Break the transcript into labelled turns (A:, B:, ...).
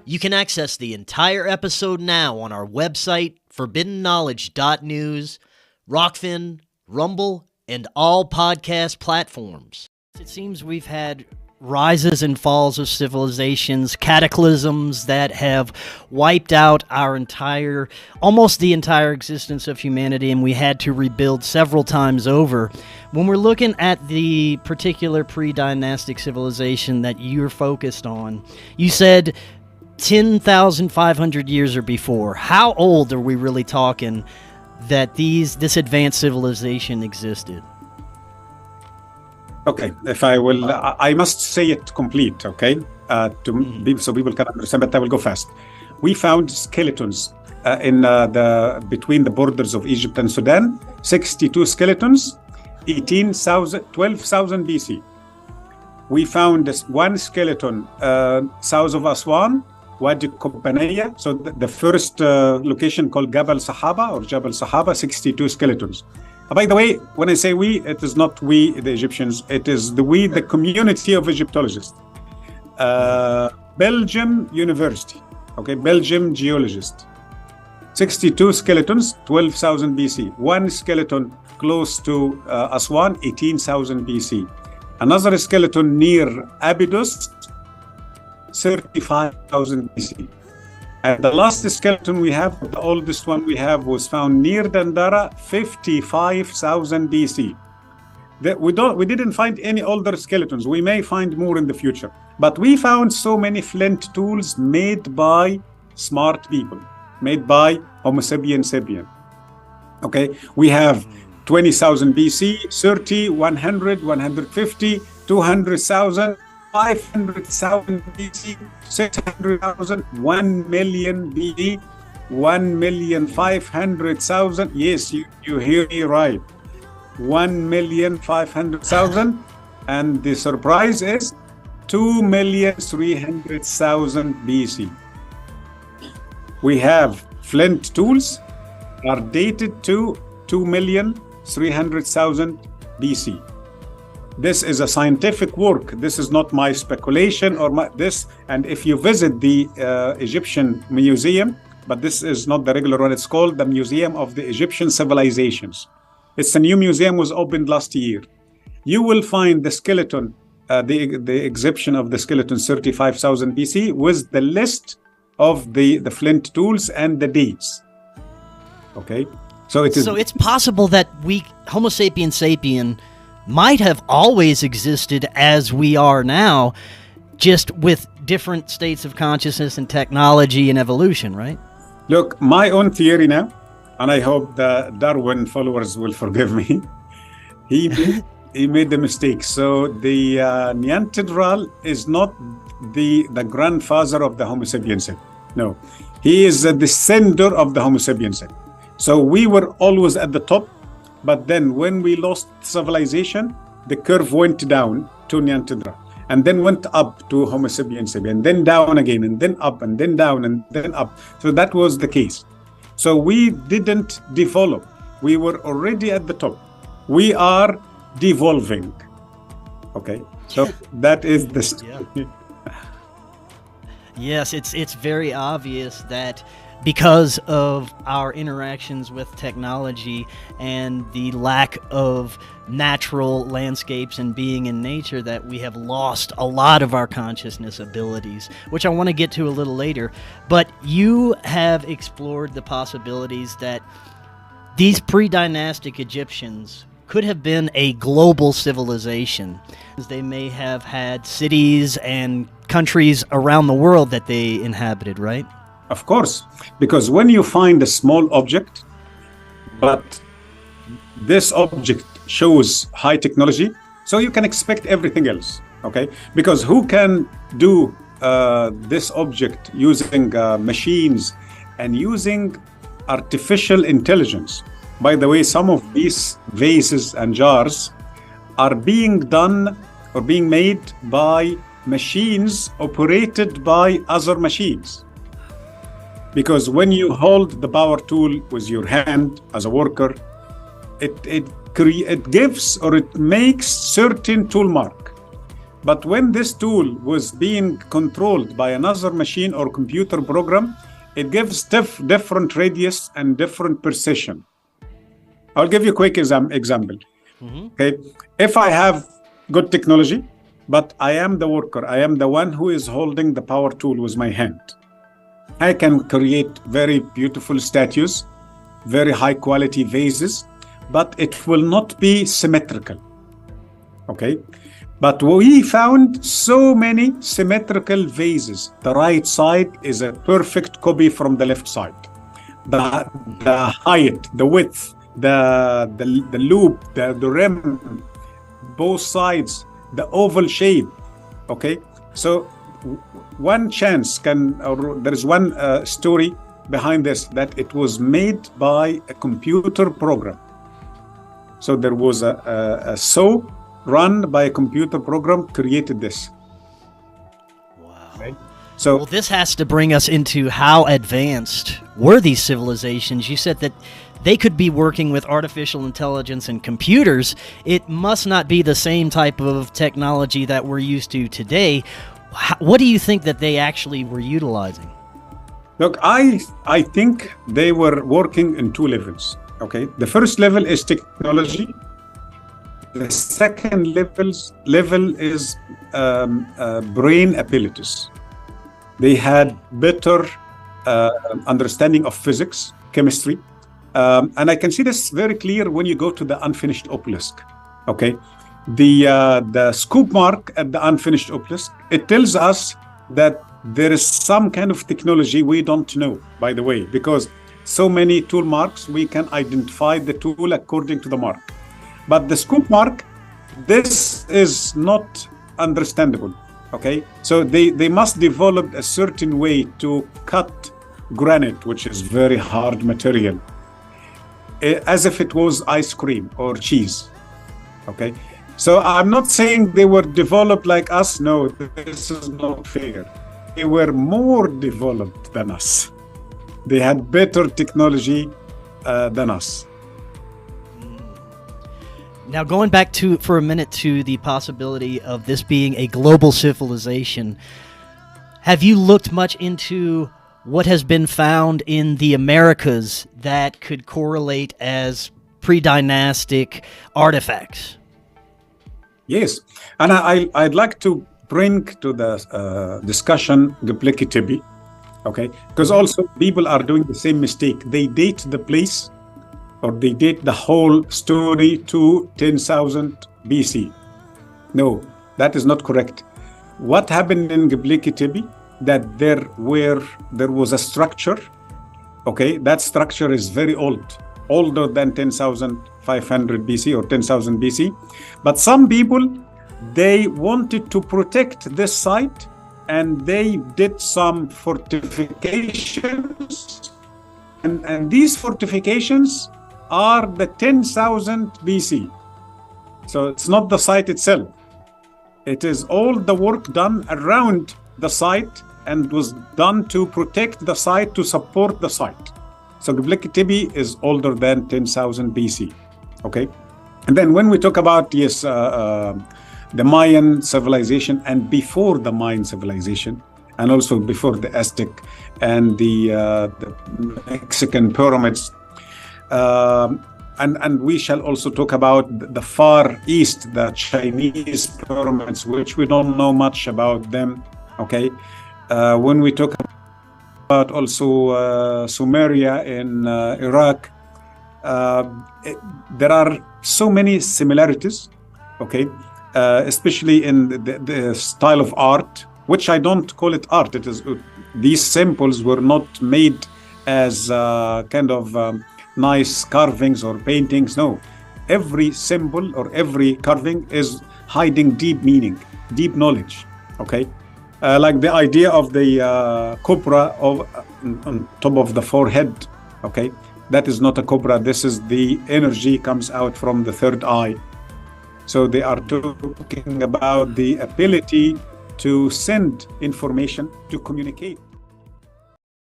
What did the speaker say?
A: You can access the entire episode now on our website, forbiddenknowledge.news, Rokfin, Rumble, and all podcast platforms. It seems we've had rises and falls of civilizations, cataclysms that have wiped out almost the entire existence of humanity, and we had to rebuild several times over. When we're looking at the particular pre-dynastic civilization that you're focused on, you said 10,500 years or before. How old are we really talking that this advanced civilization existed?
B: Okay, if I will, I must say it complete, okay, so people can understand, but I will go fast. We found skeletons between the borders of Egypt and Sudan, 62 skeletons, 12,000 BC. We found one skeleton south of Aswan, Wadi Qubbaniyya, so the first location called Jabal Sahaba, 62 skeletons. By the way, when I say we, it is not we, the Egyptians, it is the community of Egyptologists. Belgium University, okay, Belgium geologist. 62 skeletons, 12,000 BC. One skeleton close to Aswan, 18,000 BC. Another skeleton near Abydos, 35,000 BC. And the last skeleton we have, the oldest one we have, was found near Dandara, 55,000 BC. We didn't find any older skeletons. We may find more in the future. But we found so many flint tools made by smart people, made by Homo sapien. Okay, we have 20,000 BC, 30, 100, 150, 200,000, 500,000 BC, 600,000, 1 million BC, 1,500,000. Yes, you hear me right. 1,500,000. And the surprise is 2,300,000 BC. We have flint tools are dated to 2,300,000 BC. This is a scientific work. This is not my speculation this. And if you visit the Egyptian museum, but this is not the regular one, it's called the Museum of the Egyptian Civilizations. It's a new museum, was opened last year. You will find the skeleton, the exhibition of the skeleton 35,000 BC with the list of the flint tools and the dates. Okay, so
A: it's possible that Homo sapien sapien might have always existed as we are now, just with different states of consciousness and technology and evolution, right?
B: Look, my own theory now, and I hope the Darwin followers will forgive me, he made the mistake. So the Neanderthal is not the grandfather of the Homo sapiens. No, he is a descender of the Homo sapiens. So we were always at the top. But then when we lost civilization, the curve went down to Neanderthal and then went up to Homo sapiens, and then down again, and then up, and then down, and then up. So that was the case. So we didn't develop. We were already at the top. We are devolving. Okay, so that is the story.
A: Yeah. Yes, it's very obvious that because of our interactions with technology and the lack of natural landscapes and being in nature, that we have lost a lot of our consciousness abilities, which I want to get to a little later. But you have explored the possibilities that these pre-dynastic Egyptians could have been a global civilization. They may have had cities and countries around the world that they inhabited, right?
B: Of course, because when you find a small object, but this object shows high technology, so you can expect everything else, okay? Because who can do this object using machines and using artificial intelligence? By the way, some of these vases and jars are being done or being made by machines operated by other machines. Because when you hold the power tool with your hand as a worker, it gives or it makes certain tool mark. But when this tool was being controlled by another machine or computer program, it gives different radius and different precision. I'll give you a quick example. Okay, if I have good technology, but I am the worker, I am the one who is holding the power tool with my hand, I can create very beautiful statues, very high quality vases, but it will not be symmetrical. Okay, but we found so many symmetrical vases. The right side is a perfect copy from the left side. The height, the width, the loop, the rim, both sides, the oval shape. Okay, so one chance there is one story behind this, that it was made by a computer program. So there was a saw run by a computer program created this.
A: Wow.
B: Right? So
A: well, this has to bring us into how advanced were these civilizations. You said that they could be working with artificial intelligence and computers. It must not be the same type of technology that we're used to today. What do you think that they actually were utilizing?
B: Look, I think they were working in two levels. Okay, the first level is technology. The second level is brain abilities. They had better understanding of physics, chemistry, and I can see this very clear when you go to the unfinished obelisk. Okay, the scoop mark at the unfinished obelisk, it tells us that there is some kind of technology we don't know, by the way, because so many tool marks, we can identify the tool according to the mark. But the scoop mark, this is not understandable. Okay, so they must develop a certain way to cut granite, which is very hard material, as if it was ice cream or cheese. Okay, so I'm not saying they were developed like us. No, this is not fair. They were more developed than us. They had better technology than us.
A: Now, going back for a minute to the possibility of this being a global civilization, have you looked much into what has been found in the Americas that could correlate as pre-dynastic artifacts?
B: Yes, and I'd like to bring to the discussion Göbekli Tepe, okay? Because also people are doing the same mistake. They date the place, or they date the whole story to 10,000 BC. No, that is not correct. What happened in Göbekli Tepe, that there was a structure, okay? That structure is very old, older than 10,500 BC or 10,000 BC. But some people, they wanted to protect this site, and they did some fortifications, and these fortifications are the 10,000 BC. So it's not the site itself. It is all the work done around the site and was done to protect the site, to support the site. So Göbekli Tepe is older than 10,000 BC. Okay, and then when we talk about the Mayan civilization, and before the Mayan civilization, and also before the Aztec and the Mexican pyramids, and we shall also talk about the Far East, the Chinese pyramids, which we don't know much about them. Okay, when we talk about also Sumeria in Iraq, there are so many similarities. Okay, especially in the style of art, which I don't call it art. It is these symbols were not made as kind of nice carvings or paintings. No, every symbol or every carving is hiding deep meaning, deep knowledge. Okay, like the idea of the cobra on top of the forehead. Okay, that is not a cobra. This is the energy comes out from the third eye. So they are talking about the ability to send information, to communicate.